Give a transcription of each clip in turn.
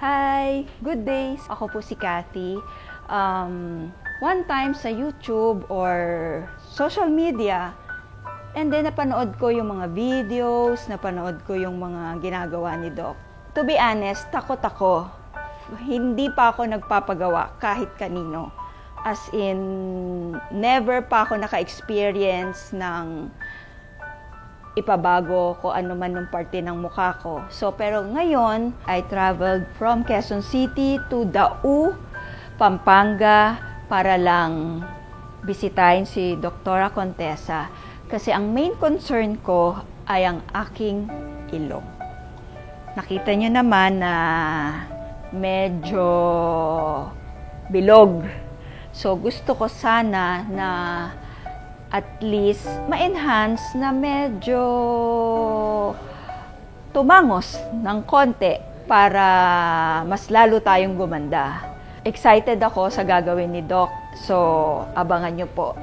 Hi! Good days! Ako po si Kathy. One time sa YouTube or social media, and then napanood ko yung mga videos, napanood ko yung mga ginagawa ni Doc. To be honest, takot ako. Hindi pa ako nagpapagawa kahit kanino. As in, never pa ako naka-experience ng ipabago ko ano man ng parte ng mukha ko. So, pero ngayon, I traveled from Quezon City to Dau, Pampanga, para lang bisitahin si Dr. Contessa. Kasi ang main concern ko ay ang aking ilong. Nakita nyo naman na medyo bilog. So, gusto ko sana na at least ma-enhance na medyo tumangos ng konti para mas lalo tayong gumanda. Excited ako sa gagawin ni Doc. So, abangan nyo po.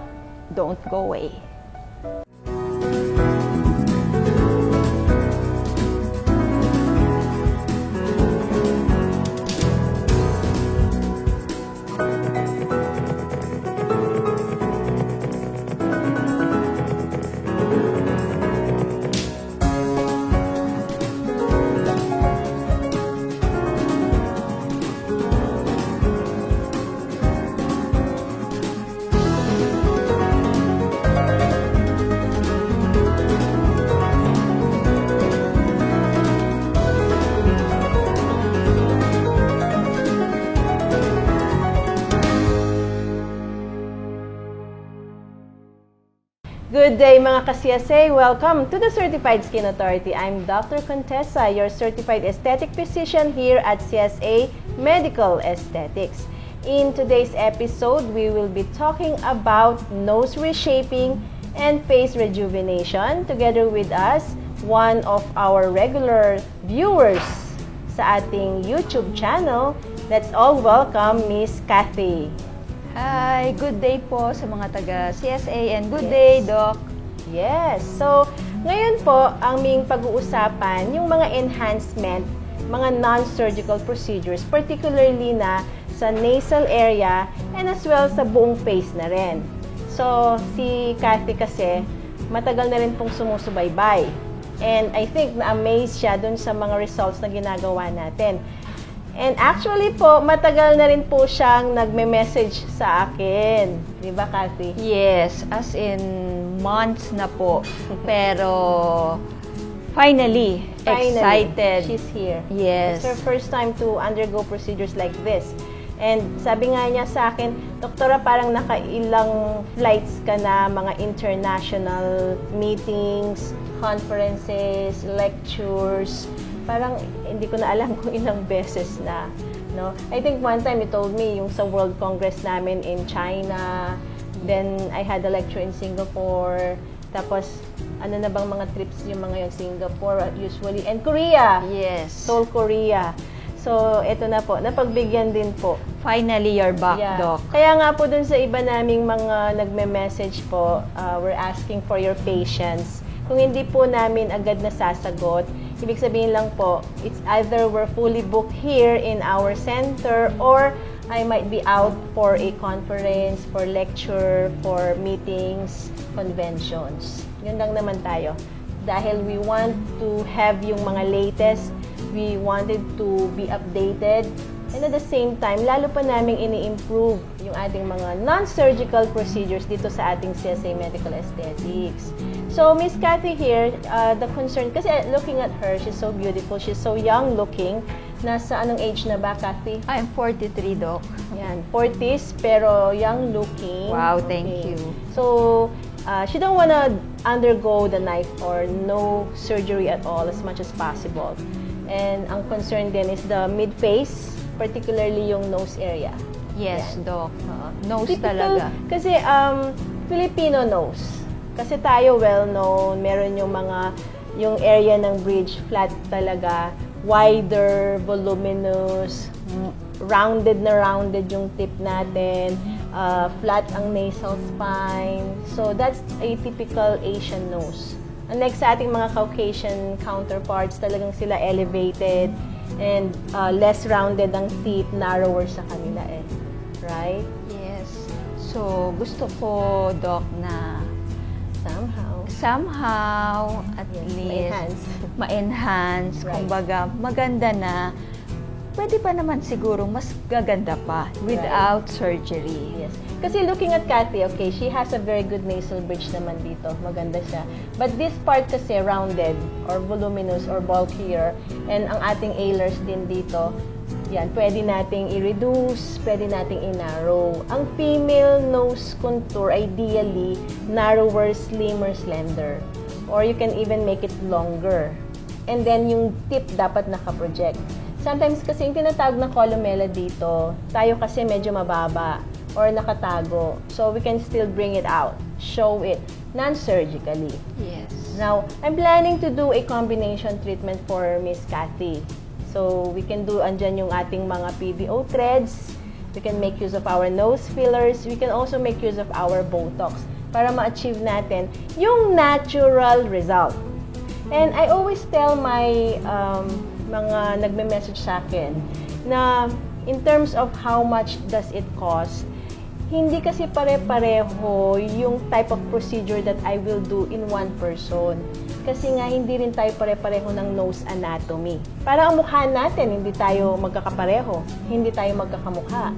Don't go away. Good day mga ka-CSA! Welcome to the Certified Skin Authority. I'm Dr. Contessa, your Certified Aesthetic Physician here at CSA Medical Aesthetics. In today's episode, we will be talking about nose reshaping and face rejuvenation. Together with us, one of our regular viewers sa ating YouTube channel. Let's all welcome Miss Kathy. Hi! Good day po sa mga taga-CSA and good day, Doc! Yes! So, ngayon po, ang aming pag-uusapan, yung mga enhancement, mga non-surgical procedures, particularly na sa nasal area and as well sa buong face na rin. So, si Kathy kasi, matagal na rin pong sumusubaybay. And I think na-amaze siya dun sa mga results na ginagawa natin. And actually po, matagal na rin po siyang nagme-message sa akin. Di ba, Kathy? Yes, as in months na po. Pero finally, excited. She's here. Yes. It's her first time to undergo procedures like this. And sabi nga niya sa akin, Doktora, parang nakailang flights ka na, mga international meetings, conferences, lectures. Parang hindi ko na alam kung ilang beses na, no? I think one time you told me yung sa World Congress namin in China, then I had a lecture in Singapore, tapos ano na bang mga trips yung mga yung Singapore usually, and Korea. Yes. Seoul, Korea. So, eto na po, napagbigyan din po. Finally, you're back, Yeah. Doc. Kaya nga po dun sa iba naming mga nagme-message po, we're asking for your patience. Kung hindi po namin agad nasasagot, ibig sabihin lang po, it's either we're fully booked here in our center or I might be out for a conference, for lecture, for meetings, conventions. Yun lang naman tayo. Dahil we want to have yung mga latest, we wanted to be updated, and at the same time, lalo pa namin ini-improve yung ating mga non-surgical procedures dito sa ating CSA Medical Aesthetics. So, Miss Kathy here, the concern, kasi looking at her, she's so beautiful, she's so young looking. Nasa anong age na ba, Kathy? I'm 43, Doc. Yan, 40s, pero young looking. Wow, thank you. So, she don't wanna undergo the knife or no surgery at all as much as possible. And ang concern din is the mid-face, particularly yung nose area. Yes, Yan. Doc. Nose Typical, talaga. Kasi Filipino nose. Kasi tayo well-known, meron yung area ng bridge flat talaga, wider, voluminous, rounded yung tip natin, flat ang nasal spine. So that's a typical Asian nose. Unlike sa ating mga Caucasian counterparts, talagang sila elevated, And less rounded ang teeth, narrower sa kanila eh. Right? Yes. So, gusto ko, Doc, na somehow, at least, ma-enhance. Right. Kumbaga, maganda na. Pwede pa naman siguro mas gaganda pa without surgery. Yes. Kasi looking at Kathy, okay, she has a very good nasal bridge naman dito. Maganda siya. But this part kasi rounded or voluminous or bulkier, and ang ating alars din dito, yan, pwede nating i-reduce, pwede nating i-narrow. Ang female nose contour, ideally, narrower, slimmer, slender. Or you can even make it longer. And then yung tip dapat naka-project. Sometimes kasi yung tinatawag na columella dito, tayo kasi medyo mababa or nakatago. So we can still bring it out, show it, non-surgically. Yes. Now, I'm planning to do a combination treatment for Miss Kathy. So we can do, andyan yung ating mga PBO threads, we can make use of our nose fillers, we can also make use of our Botox para ma-achieve natin yung natural result. And I always tell my mga nagme-message sa akin na in terms of how much does it cost, hindi kasi pare-pareho yung type of procedure that I will do in one person. Kasi nga, hindi rin tayo pare-pareho ng nose anatomy. Para ang mukha natin, hindi tayo magkakapareho. Hindi tayo magkakamukha.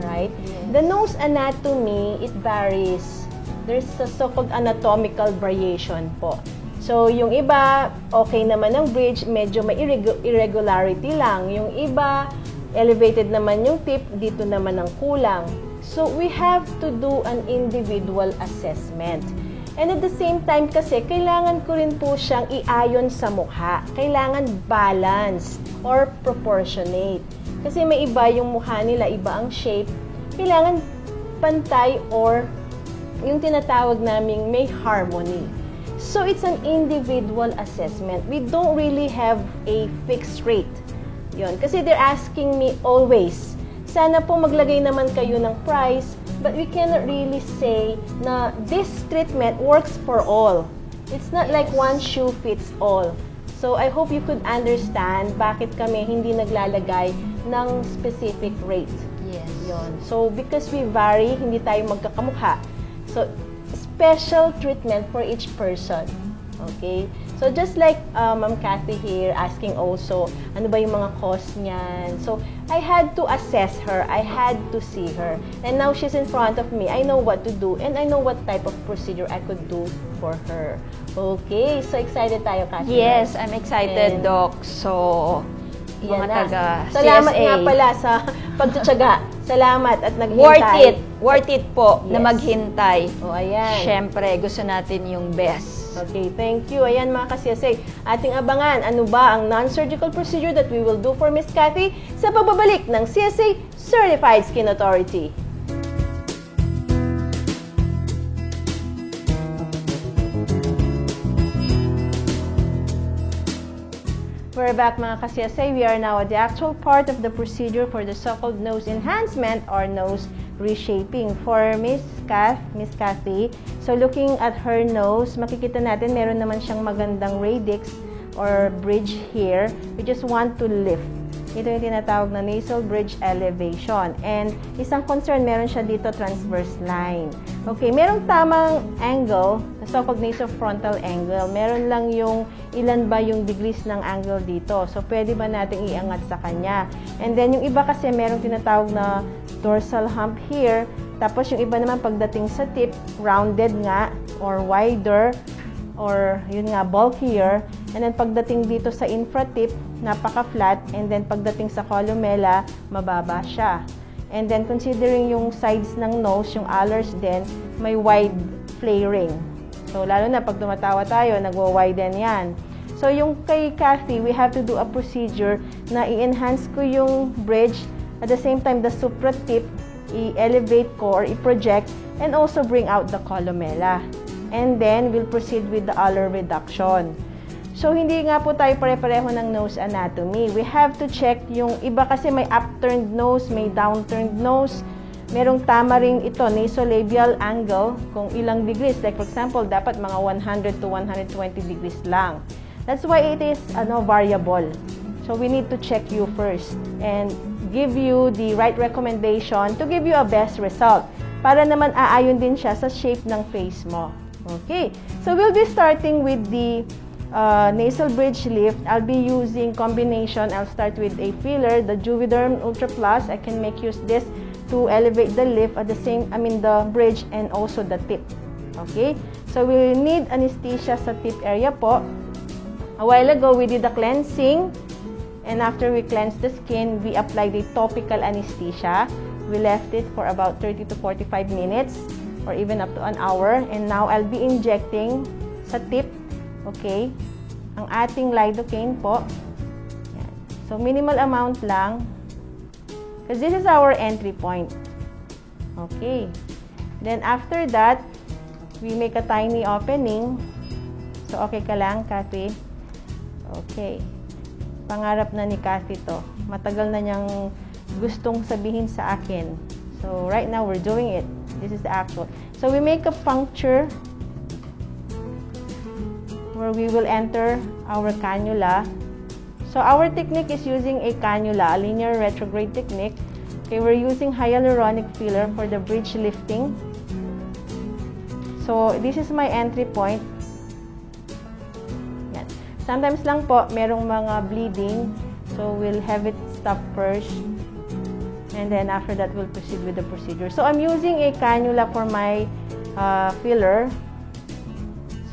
Right? Yes. The nose anatomy, it varies. There's a so-called anatomical variation po. So, yung iba, okay naman ang bridge, medyo may irregularity lang. Yung iba, elevated naman yung tip, dito naman ang kulang. So, we have to do an individual assessment. And at the same time kasi, kailangan ko rin po siyang i-ayon sa mukha. Kailangan balance or proportionate. Kasi may iba yung mukha nila, iba ang shape. Kailangan pantay or yung tinatawag naming may harmony. So, it's an individual assessment. We don't really have a fixed rate. Yun. Kasi they're asking me always, sana po maglagay naman kayo ng price, but we cannot really say na this treatment works for all. It's not like one shoe fits all. So, I hope you could understand bakit kami hindi naglalagay ng specific rate. Yes. Yun. So, because we vary, hindi tayo magkakamukha. So, special treatment for each person. Okay? So, just like Ma'am Kathy here asking also, ano ba yung mga cost niyan? So, I had to assess her. I had to see her. And now she's in front of me. I know what to do and I know what type of procedure I could do for her. Okay? So, excited tayo, Kathy. Yes, I'm excited, And Doc. So, mga taga Salamat CSA. nga pala sa pagtsatsaga. Salamat at naghintay. Worth it po na Yes. maghintay. O, ayan. Siyempre, gusto natin yung best. Okay, thank you. Ayan mga ka-CSA, ating abangan ano ba ang non-surgical procedure that we will do for Miss Kathy sa pagbabalik ng CSA Certified Skin Authority. We're back mga ka-CSA. We are now at the actual part of the procedure for the so-called nose enhancement or nose reshaping for Miss Kathy. So looking at her nose, makikita natin meron naman siyang magandang radix or bridge here. We just want to lift. Ito yung tinatawag na nasal bridge elevation. And isang concern, meron siya dito transverse line. Okay, merong tamang angle, so-called nasofrontal angle. Meron lang yung ilan ba yung degrees ng angle dito. So, pwede ba nating iangat sa kanya? And then, yung iba kasi merong tinatawag na dorsal hump here. Tapos, yung iba naman pagdating sa tip, rounded nga or wider or yun nga, bulkier. And then, pagdating dito sa infratip, napaka-flat. And then, pagdating sa columella, mababa siya. And then, considering yung sides ng nose, yung alars din, may wide flaring. So, lalo na pag tumatawa tayo, nagwa-widen yan. So, yung kay Kathy, we have to do a procedure na i-enhance ko yung bridge. At the same time, the supratip, i-elevate ko or i-project and also bring out the columella. And then, we'll proceed with the alar reduction. So, hindi nga po tayo pare-pareho ng nose anatomy. We have to check yung iba kasi may upturned nose, may downturned nose. Merong tama ring ito, nasolabial angle, kung ilang degrees. Like for example, dapat mga 100 to 120 degrees lang. That's why it is variable. So we need to check you first and give you the right recommendation to give you a best result. Para naman aayon din siya sa shape ng face mo. Okay, so we'll be starting with the nasal bridge lift. I'll be using combination. I'll start with a filler, the Juvederm Ultra Plus. I can make use this to elevate the lift at the the bridge and also the tip. Okay, so we need anesthesia sa tip area po. A while ago, we did the cleansing, and after we cleanse the skin, we applied the topical anesthesia. We left it for about 30 to 45 minutes or even up to an hour, and now I'll be injecting sa tip, okay, ang ating lidocaine po. Yan. So minimal amount lang because this is our entry point. Okay, then after that, we make a tiny opening. So okay ka lang, Kathy? Okay, pangarap na ni Kathy to. Matagal na niyang gustong sabihin sa akin. So right now we're doing it. This is the actual. So we make a puncture where we will enter our cannula. So our technique is using a cannula, a linear retrograde technique. Okay, we're using hyaluronic filler for the bridge lifting. So this is my entry point. Yan. Sometimes lang po merong mga bleeding. So we'll have it stop first. And then after that, we'll proceed with the procedure. So I'm using a cannula for my filler.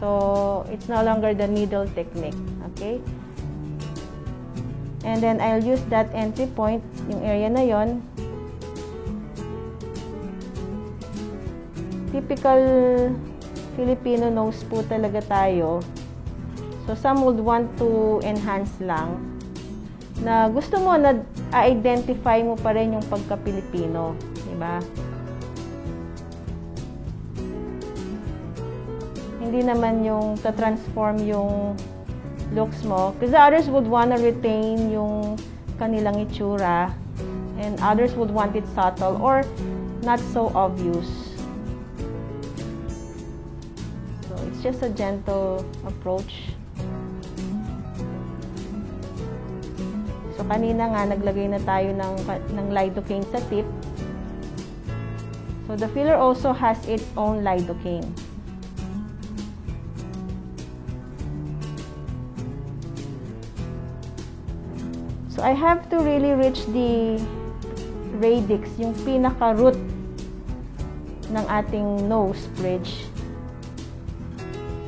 So it's no longer the needle technique. Okay? And then I'll use that entry point, yung area na yon. Typical Filipino nose po talaga tayo. So some would want to enhance lang. Na gusto mo na identify mo pa rin yung pagka-Pilipino, di ba? Hindi naman yung ta-transform yung looks mo. Because others would wanna retain yung kanilang itsura and others would want it subtle or not so obvious. So it's just a gentle approach. So, kanina nga, naglagay na tayo ng lidocaine sa tip. So, the filler also has its own lidocaine. So, I have to really reach the radix, yung pinaka-root ng ating nose bridge.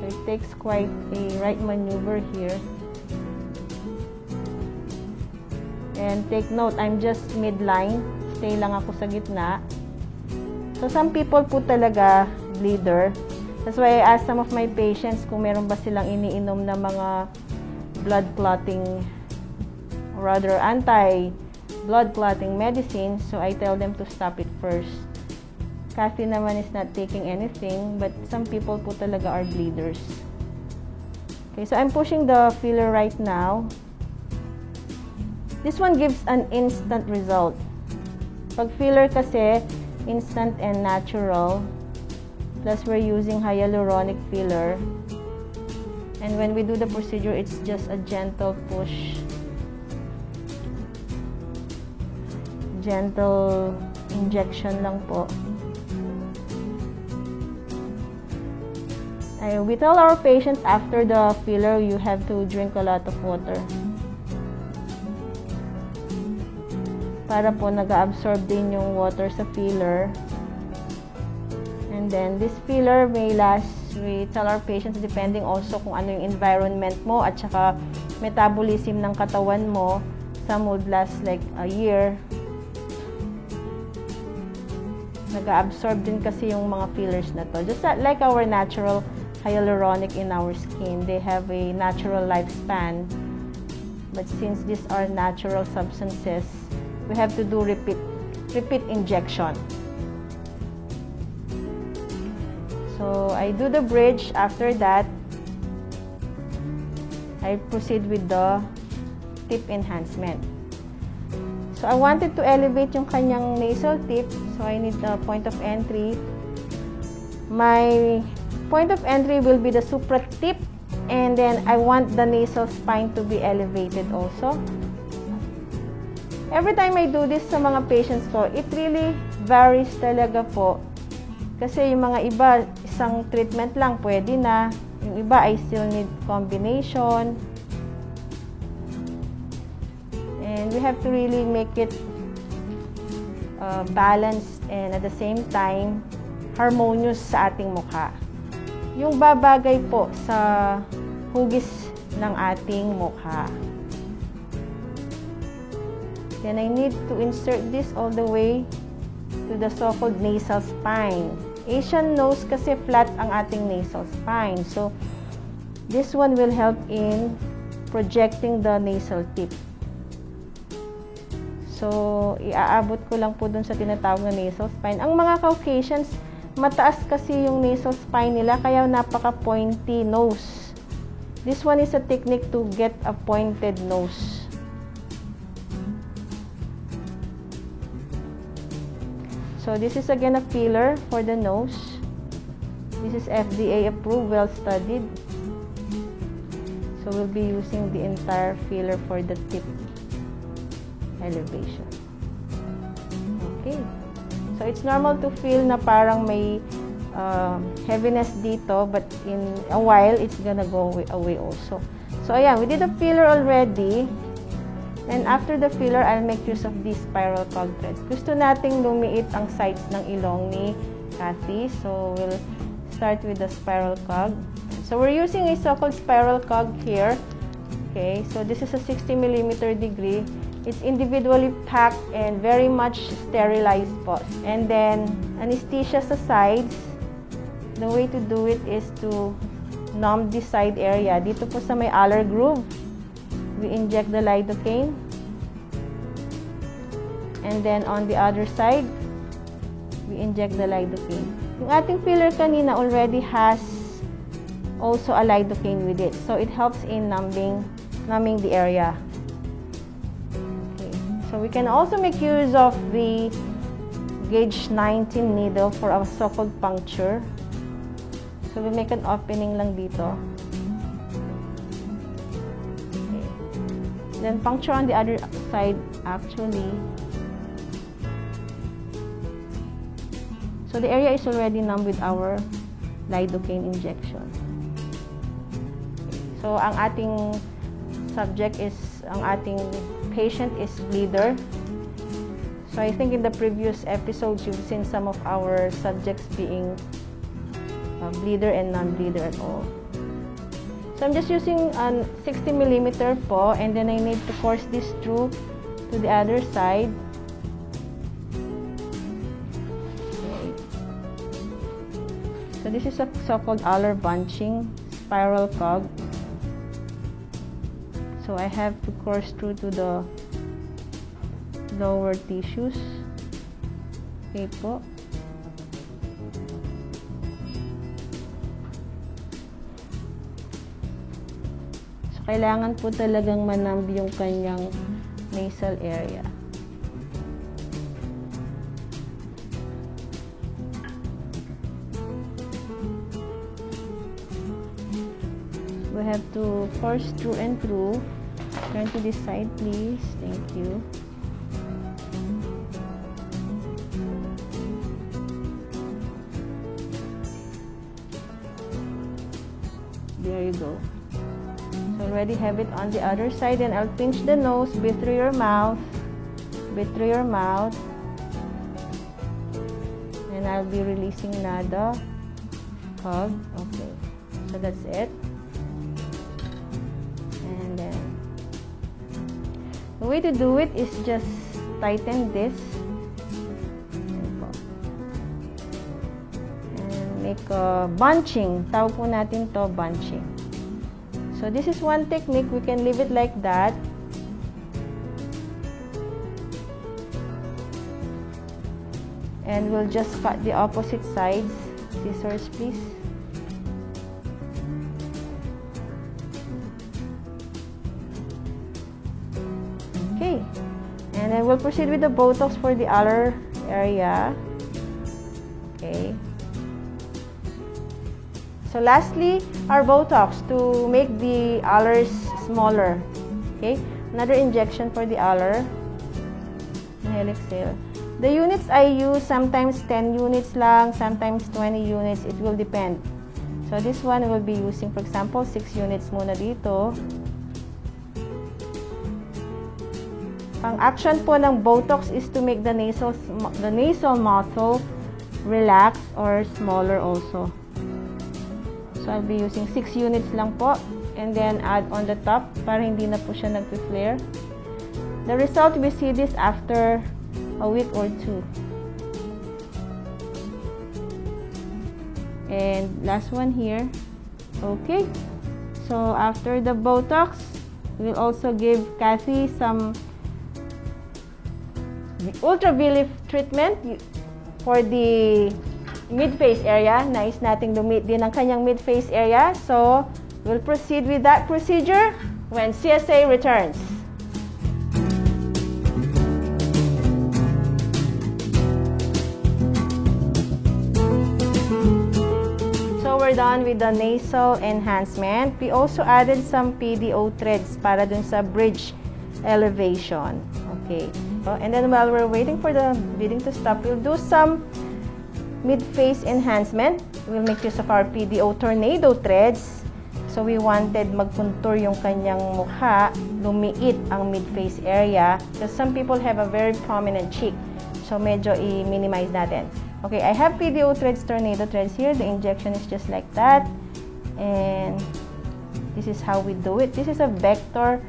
So, it takes quite a right maneuver here. And take note, I'm just midline. Stay lang ako sa gitna. So, some people po talaga bleeder. That's why I ask some of my patients kung meron ba silang iniinom na mga blood clotting or rather anti-blood clotting medicine. So, I tell them to stop it first. Kathy naman is not taking anything, but some people po talaga are bleeders. Okay, so I'm pushing the filler right now. This one gives an instant result. Pag filler kasi, instant and natural. Plus, we're using hyaluronic filler. And when we do the procedure, it's just a gentle push. Gentle injection lang po. We tell our patients after the filler, you have to drink a lot of water. Para po nag-absorb din yung water sa filler. And then, this filler may last, we tell our patients, depending also kung ano yung environment mo at saka metabolism ng katawan mo, some would last like a year. Nag-absorb din kasi yung mga fillers na to. Just like our natural hyaluronic in our skin, they have a natural lifespan. But since these are natural substances, we have to do repeat injection. So, I do the bridge. After that, I proceed with the tip enhancement. So, I wanted to elevate yung kanyang nasal tip. So, I need the point of entry. My point of entry will be the supra tip. And then, I want the nasal spine to be elevated also. Every time I do this sa mga patients ko, it really varies talaga po. Kasi yung mga iba, isang treatment lang pwede na. Yung iba, I still need combination. And we have to really make it balanced and at the same time, harmonious sa ating mukha. Yung babagay po sa hugis ng ating mukha. Then I need to insert this all the way to the so-called nasal spine. Asian nose kasi flat ang ating nasal spine. So, this one will help in projecting the nasal tip. So, iaabot ko lang po dun sa tinatawag na nasal spine. Ang mga Caucasians, mataas kasi yung nasal spine nila, kaya napaka-pointy nose. This one is a technique to get a pointed nose. So, this is again a filler for the nose. This is FDA approved, well studied. So, we'll be using the entire filler for the tip elevation. Okay. So, it's normal to feel na parang may heaviness dito, but in a while, it's gonna go away also. So, ayan, we did the filler already. And after the filler, I'll make use of these spiral cog threads. Gusto nating lumiit ang sides ng ilong ni Kathy. So, we'll start with the spiral cog. So, we're using a so-called spiral cog here. Okay, so this is a 60mm degree. It's individually packed and very much sterilized po. And then, anesthesia sa sides. The way to do it is to numb the side area. Dito po sa may alar groove, we inject the lidocaine. And then, on the other side, we inject the lidocaine. Yung ating filler kanina already has also a lidocaine with it. So, it helps in numbing the area. Okay. So, we can also make use of the gauge 19 needle for our so-called puncture. So, we'll make an opening lang dito. Okay. Then, puncture on the other side actually. So, the area is already numb with our lidocaine injection. So, ang ating subject is, ang ating patient is bleeder. So, I think in the previous episodes, you've seen some of our subjects being bleeder and non-bleeder at all. So, I'm just using a 60mm po, and then I need to force this through to the other side. So, this is a so-called alar bunching spiral cog. So, I have to course through to the lower tissues. Okay po. So, kailangan po talagang manamb yung kanyang nasal area. We have to force through and through. Turn to this side, please. Thank you. There you go. So already have it on the other side, and I'll pinch the nose, breathe through your mouth, breathe through your mouth, and I'll be releasing nada hug. Okay, so that's it. The way to do it is just tighten this and make a bunching. Tawag po natin to bunching. So this is one technique. We can leave it like that. And we'll just cut the opposite sides. Scissors, please. And then we'll proceed with the Botox for the alar area. Okay. So lastly, our Botox to make the alars smaller. Okay. Another injection for the alar. Elixir. The units I use, sometimes 10 units lang, sometimes 20 units. It will depend. So this one will be using, for example, 6 units muna dito. Ang action po ng Botox is to make the nasal muscle relax or smaller also. So I'll be using 6 units lang po, and then add on the top para hindi na po siya nag-flare. The result, we see this after a week or 2. And last one here. Okay. So after the Botox, we'll also give Kathy some ultraviolet treatment for the mid-face area. Nais nating lumit din ang kanyang mid-face area. So, we'll proceed with that procedure when CSA returns. So, we're done with the nasal enhancement. We also added some PDO threads para dun sa bridge elevation. Okay. And then while we're waiting for the bleeding to stop, we'll do some mid-face enhancement. We'll make use of our PDO tornado threads. So we wanted mag-contour yung kanyang mukha, lumiit ang mid-face area. Because some people have a very prominent cheek. So medyo i-minimize natin. Okay, I have PDO threads, tornado threads here. The injection is just like that. And this is how we do it. This is a vector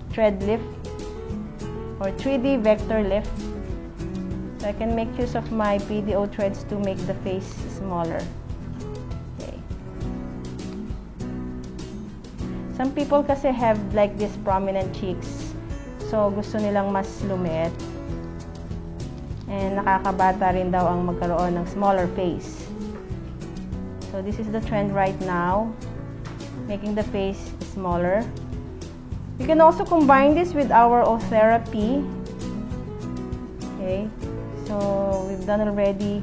thread lift or 3D vector lift. So I can make use of my PDO threads to make the face smaller. Okay. Some people kasi have like this prominent cheeks. So gusto nilang mas lumit. And nakakabata rin daw ang magkaroon ng smaller face. So this is the trend right now, making the face smaller. You can also combine this with our O-therapy. Okay, so we've done already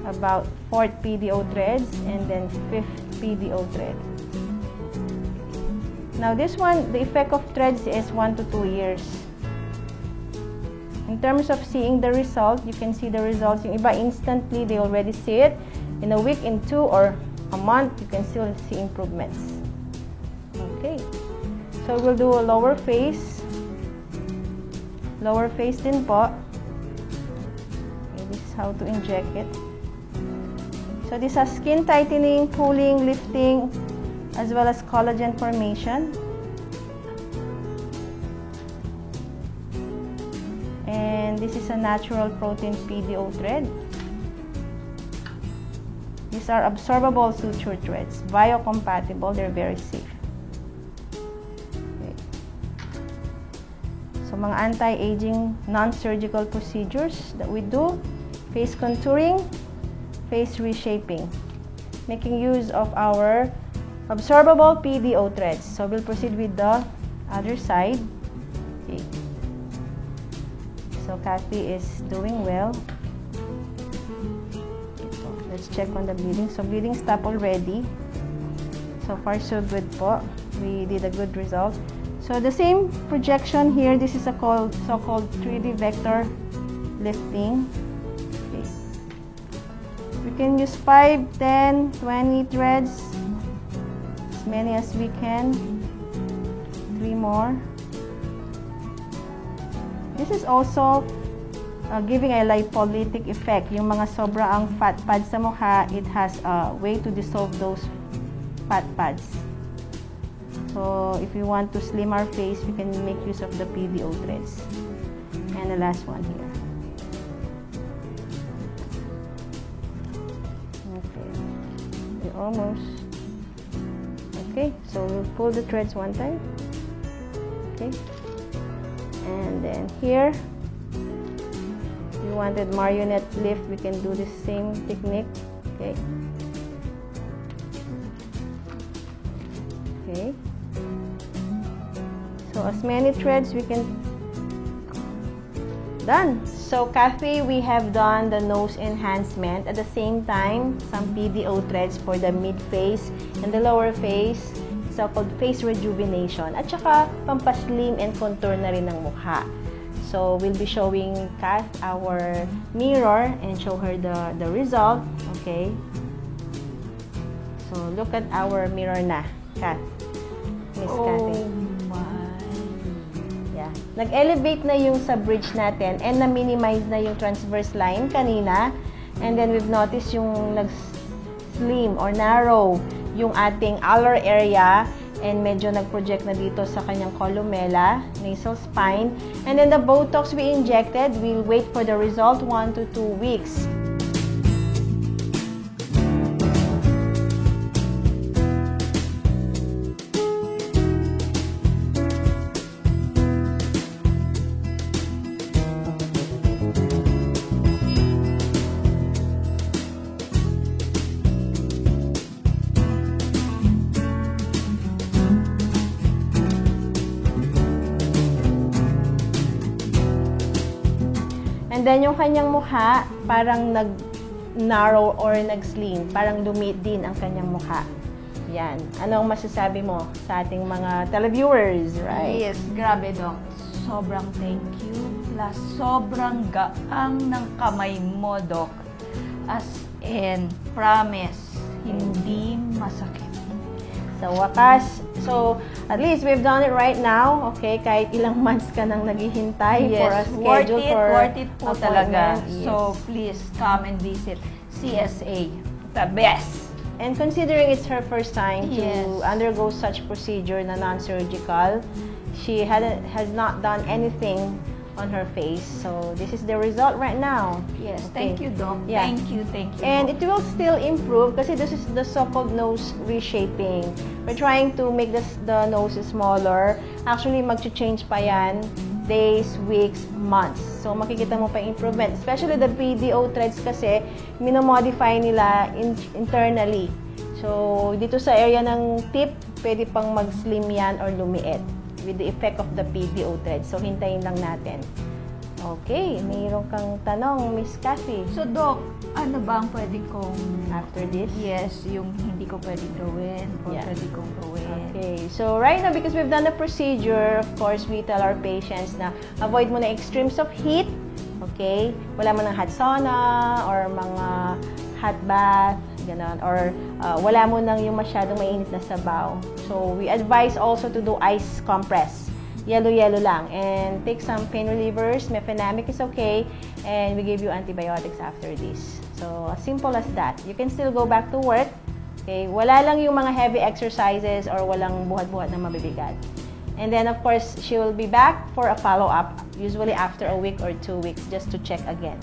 about 4th PDO threads and then 5th PDO thread. Now this one, the effect of threads is 1 to 2 years. In terms of seeing the result, you can see the results. Yung iba instantly, they already see it. In a week, in 2 or a month, you can still see improvements. Okay. So we'll do a lower face. Lower face din po. Okay, this is how to inject it. So this has skin tightening, pulling, lifting, as well as collagen formation. And this is a natural protein PDO thread. These are absorbable suture threads, biocompatible, they're very safe. Okay. So mga anti-aging non-surgical procedures that we do, face contouring, face reshaping, making use of our absorbable PDO threads. So we'll proceed with the other side. Okay. So Kathy is doing well. So let's check on the bleeding. So bleeding stopped already. So far so good po. We did a good result. So the same projection here. This is a so-called 3D vector lifting. Okay. We can use 5, 10, 20 threads, as many as we can. 3 more. This is also giving a lipolytic effect. Yung mga sobra ang fat pads sa mukha, it has a way to dissolve those fat pads. So, if you want to slim our face, we can make use of the PDO threads. And the last one here. Okay. We're almost. Okay, so we'll pull the threads one time. Okay. And then here, we wanted marionette lift, we can do the same technique. Okay. Okay. So as many threads we can. Done. So Kathy, we have done the nose enhancement. At the same time, some PDO threads for the mid face and the lower face. So-called face rejuvenation. At saka, pampaslim and contour na rin ng mukha. So, we'll be showing Kath our mirror and show her the result. Okay? So, look at our mirror na, Kath. Miss Kathy. my. Yeah. Nag-elevate na yung sa bridge natin and na-minimize na yung transverse line kanina. And then, we've noticed yung nag-slim or narrow yung ating alar area and medyo nag-project na dito sa kanyang columella, nasal spine. And then the Botox we injected, we'll wait for the result 1 to 2 weeks. And then, yung kanyang mukha, parang nag-narrow or nag-slim. Parang lumit din ang kanyang mukha. Yan. Anong masasabi mo sa ating mga televiewers, right? Yes, grabe, Doc. Sobrang thank you. Plus, sobrang gaang ng kamay mo, Doc. As in, promise, hindi masakit. Sa wakas. So, at least we've done it right now. Okay, kahit ilang months ka nang naghihintay for a schedule worth it po talaga. Yes. So, please come and visit CSA. The best. And considering it's her first time Yes. to undergo such procedure na non-surgical, she has not done anything on her face. So, this is the result right now. Yes, Okay. thank you, Doc. Yeah. Thank you. And it will still improve kasi this is the so-called nose reshaping. We're trying to make the nose smaller. Actually, mag-change pa yan days, weeks, months. So, makikita mo pa improvement. Especially the PDO threads kasi, minomodify nila internally. So, dito sa area ng tip, pwede pang mag-slim yan or lumiit with the effect of the PDO threads. So, hintayin lang natin. Okay, mayroon kang tanong, Miss Kathy. So, Doc, ano ba ang pwede kong... After this? Yes, yung hindi ko pwede gawin or Yeah. pwede kong gawin. Okay, so right now, because we've done the procedure, of course, we tell our patients na avoid mo na extremes of heat. Okay? Wala mo ng hot sauna or mga hot bath, gano'n. Or wala mo nang yung masyadong mainit na sabaw. So, we advise also to do ice compress. Yellow lang. And take some pain relievers. Mefenamic is okay. And we give you antibiotics after this. So, as simple as that. You can still go back to work. Okay? Wala lang yung mga heavy exercises or walang buhat-buhat na mabibigat. And then, of course, she will be back for a follow-up, usually after a week or 2 weeks, just to check again.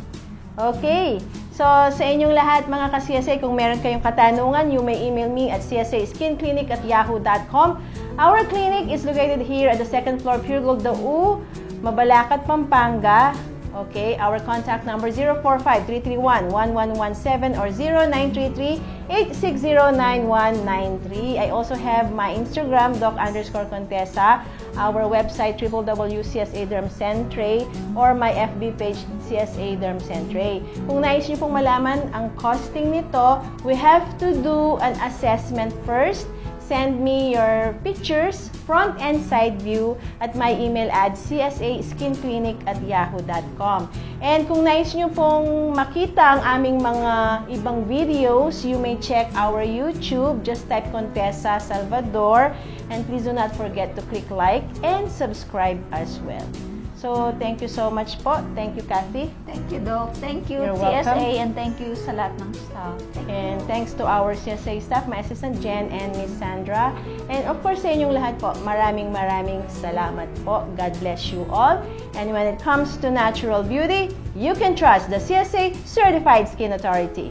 Okay. So, sa inyong lahat, mga ka-CSA, kung meron kayong katanungan, you may email me at csaskinclinic@yahoo.com. Our clinic is located here at the 2nd floor, Pure Gold Dau, Mabalacat, Pampanga. Okay, our contact number 045-331-1117 or 0933-860-9193. I also have my Instagram, doc_Contessa, our website, www.CSA Derm Centre, or my FB page, CSA Derm Centre. Kung nais niyo pong malaman ang costing nito, we have to do an assessment first. Send me your pictures, front and side view, at my email at csaskinclinic@yahoo.com. And kung nais nyo pong makita ang aming mga ibang videos, you may check our YouTube. Just type Contessa Salvador. And please do not forget to click like and subscribe as well. So, thank you so much po. Thank you, Kathy. Thank you, Doc. Thank you, You're CSA, welcome. and thank you sa lahat ng staff. And thanks to our CSA staff, my assistant Jen and Miss Sandra. And of course, sa inyong lahat po, maraming salamat po. God bless you all. And when it comes to natural beauty, you can trust the CSA Certified Skin Authority.